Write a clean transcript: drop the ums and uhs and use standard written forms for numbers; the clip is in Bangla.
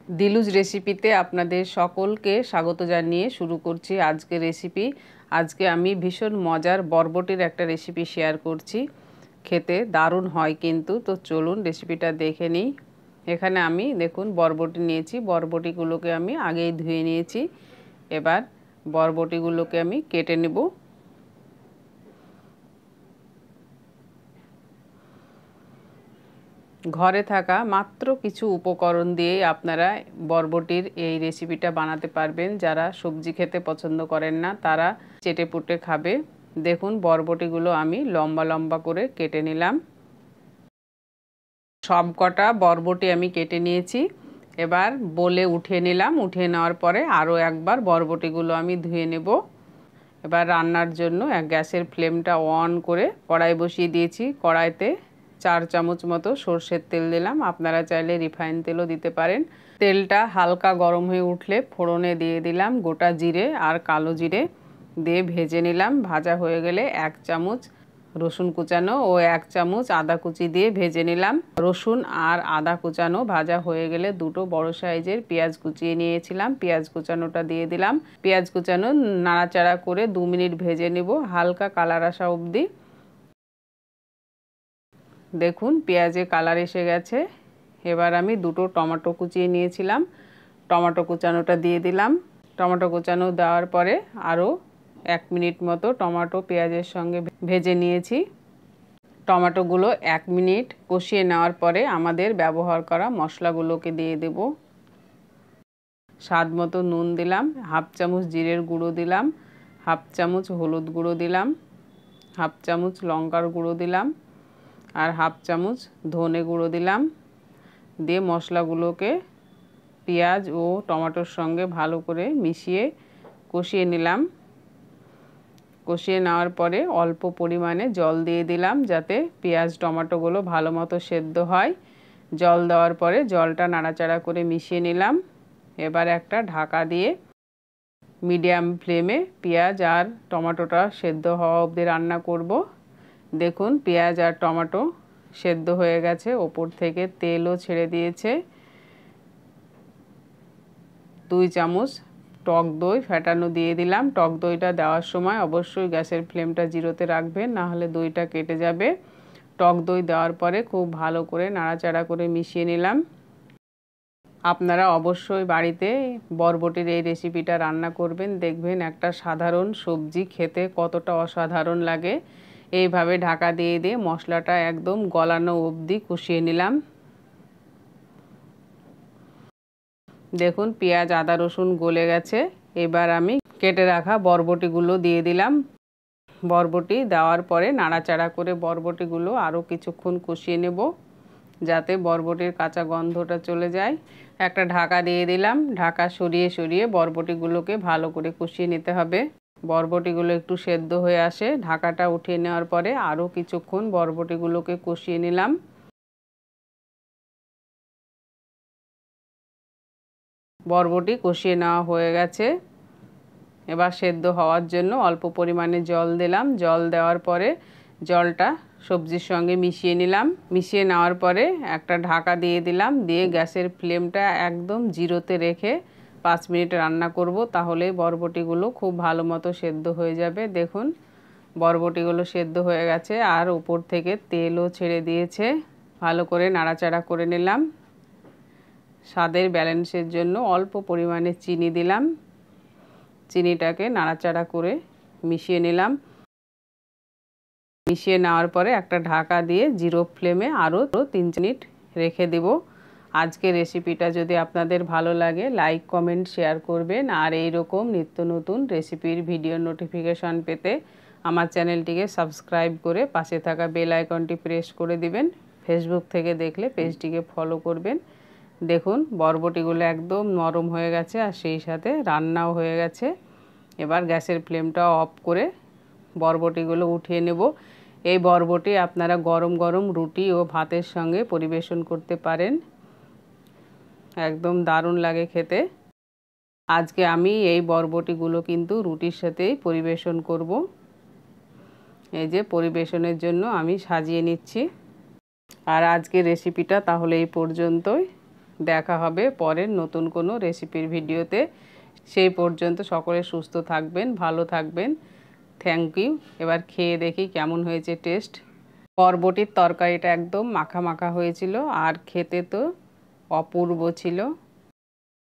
দিলুজ রেসিপিতে আপনাদের সকলকে স্বাগত জানিয়ে শুরু করছি আজকের রেসিপি। আজকে আমি ভীষণ মজার বরবটির একটা রেসিপি শেয়ার করছি। খেতে দারুণ হয় কিন্তু। তো চলুন রেসিপিটা দেখে নিই। এখানে আমি দেখুন বরবটি নিয়েছি, বরবটিগুলোকে আমি আগেই ধুয়ে নিয়েছি। এবার বরবটিগুলোকে আমি কেটে নেব। ঘরে থাকা মাত্র কিছু উপকরণ দিয়েই আপনারা বরবটির এই রেসিপিটা বানাতে পারবেন। যারা সবজি খেতে পছন্দ করেন না তারা চেটেপুটে খাবে। দেখুন বরবটিগুলো আমি লম্বা লম্বা করে কেটে নিলাম। সব কটা বরবটি আমি কেটে নিয়েছি। এবার বলে উঠিয়ে নিলাম। উঠিয়ে নেওয়ার পরে আরও একবার বরবটিগুলো আমি ধুয়ে নেব। এবার রান্নার জন্য গ্যাসের ফ্লেমটা অন করে কড়াই বসিয়ে দিয়েছি। কড়াইতে 4 চামচ মতো সর্ষের তেল দিলাম। আপনারা চাইলে রিফাইন তেলও দিতে পারেন। তেলটা হালকা গরম হয়ে উঠলে ফোড়নে দিয়ে দিলাম গোটা জিরে আর কালো জিরে দিয়ে ভেজে নিলাম। ভাজা হয়ে গেলে 1 চামচ রসুন কুচানো ও 1 চামচ আদা কুচি দিয়ে ভেজে নিলাম। রসুন আর আদা কুচানো ভাজা হয়ে গেলে দুটো বড় সাইজের পেঁয়াজ কুচিয়ে নিয়েছিলাম, পেঁয়াজ কুচানোটা দিয়ে দিলাম। পেঁয়াজ কুচানো নাড়াচাড়া করে 2 মিনিট ভেজে নেব হালকা কালার আসা অবধি। দেখুন পেঁয়াজে কালার এসে গেছে। এবার আমি দুটো টমেটো কুচিয়ে নিয়েছিলাম, টমেটো কুচানোটা দিয়ে দিলাম। টমেটো কুচানো দেওয়ার পরে আরও 1 মিনিট মতো টমেটো পেঁয়াজের সঙ্গে ভেজে নিয়েছি। টমেটোগুলো 1 মিনিট কষিয়ে নেওয়ার পরে আমাদের ব্যবহার করা মশলাগুলোকে দিয়ে দেব। স্বাদ মতো নুন দিলাম, হাফ চামচ জিরের গুঁড়ো দিলাম, হাফ চামচ হলুদ গুঁড়ো দিলাম, হাফ চামচ লঙ্কার গুঁড়ো দিলাম আর হাফ চামচ ধনে গুঁড়ো দিলাম। দিয়ে মশলাগুলোকে পেঁয়াজ ও টমেটোর সঙ্গে ভালো করে মিশিয়ে কষিয়ে নিলাম। কষিয়ে নেওয়ার পরে অল্প পরিমাণে জল দিয়ে দিলাম যাতে পেঁয়াজ টমেটোগুলো ভালো মতো সেদ্ধ হয়। জল দেওয়ার পরে জলটা নাড়াচাড়া করে মিশিয়ে নিলাম। এবার একটা ঢাকা দিয়ে মিডিয়াম ফ্লেমে পেঁয়াজ আর টমেটোটা সেদ্ধ হওয়া অবধি রান্না করব। দেখুন পেঁয়াজ আর টমেটো সেদ্ধ হয়ে গেছে, ওপর থেকে তেলও ছেড়ে দিয়েছে। 2 চামচ টক দই ফেটানো দিয়ে দিলাম। টক দইটা দেওয়ার সময় অবশ্যই গ্যাসের ফ্লেমটা জিরোতে রাখবেন, না হলে দইটা কেটে যাবে। টক দই দেওয়ার পরে খুব ভালো করে নাড়াচাড়া করে মিশিয়ে নিলাম। আপনারা অবশ্যই বাড়িতে বরবটির এই রেসিপিটা রান্না করবেন, দেখবেন একটা সাধারণ সবজি খেতে কতটা অসাধারণ লাগে। এইভাবে ঢাকা দিয়ে দিয়ে মশলাটা একদম গলানো অবধি কষিয়ে নিলাম। দেখুন পেঁয়াজ আদা রসুন গলে গেছে। এবার আমি কেটে রাখা বরবটিগুলো দিয়ে দিলাম। বরবটি দেওয়ার পরে নাড়াচাড়া করে বরবটিগুলো আরও কিছুক্ষণ কষিয়ে নেব যাতে বরবটির কাঁচা গন্ধটা চলে যায়। একটা ঢাকা দিয়ে দিলাম। ঢাকা সরিয়ে সরিয়ে বরবটিগুলোকে ভালো করে কষিয়ে নিতে হবে। বরবটিগুলো একটু সেদ্ধ হয়ে আসে, ঢাকাটা উঠিয়ে নেওয়ার পরে আরও কিছুক্ষণ বরবটিগুলোকে কষিয়ে নিলাম। বরবটি কষিয়ে নেওয়া হয়ে গেছে। এবার সেদ্ধ হওয়ার জন্য অল্প পরিমাণে জল দিলাম। জল দেওয়ার পরে জলটা সবজির সঙ্গে মিশিয়ে নিলাম। মিশিয়ে নেওয়ার পরে একটা ঢাকা দিয়ে দিলাম। দিয়ে গ্যাসের ফ্লেমটা একদম জিরোতে রেখে 5 মিনিট রান্না করব, তাহলে বরবটিগুলো খুব ভালো মতো সেদ্ধ হয়ে যাবে। দেখুন বরবটিগুলো সেদ্ধ হয়ে গেছে আর উপর থেকে তেলও ছেড়ে দিয়েছে। ভালো করে নাড়াচাড়া করে নিলাম। স্বাদের ব্যালেন্সের জন্য অল্প পরিমাণে চিনি দিলাম। চিনিটাকে নাড়াচাড়া করে মিশিয়ে নিলাম। মিশিয়ে নেওয়ার পরে একটা ঢাকা দিয়ে জিরো ফ্লেমে আরও 3 মিনিট রেখে দেব। আজকের রেসিপিটা যদি আপনাদের ভালো লাগে লাইক কমেন্ট শেয়ার করবেন। আর এই রকম নিত্য নতুন রেসিপির ভিডিও নোটিফিকেশন পেতে আমার চ্যানেলটিকে সাবস্ক্রাইব করে পাশে থাকা বেল আইকনটি প্রেস করে দিবেন। ফেসবুক থেকে দেখলে পেজটিকে ফলো করবেন। দেখুন বরবটিগুলো একদম নরম হয়ে গেছে আর সেই সাথে রান্নাও হয়ে গেছে। এবার গ্যাসের ফ্লেমটা অফ করে বরবটিগুলো উঠিয়ে নেব। এই বরবটি আপনারা গরম গরম রুটি ও ভাতের সঙ্গে পরিবেশন করতে পারেন, একদম দারুণ লাগে খেতে। আজকে আমি এই বরবটিগুলো কিন্তু রুটির সাথেই পরিবেশন করব। এই যে পরিবেশনের জন্য আমি সাজিয়ে নিচ্ছি। আর আজকের রেসিপিটা তাহলে এই পর্যন্তই। দেখা হবে পরের নতুন কোনো রেসিপির ভিডিওতে। সেই পর্যন্ত সকলে সুস্থ থাকবেন, ভালো থাকবেন। Thank you. এবার খেয়ে দেখি কেমন হয়েছে টেস্ট। বরবটির তরকারিটা একদম মাখা মাখা হয়েছিল আর খেতে তো অপূর্ব ছিল।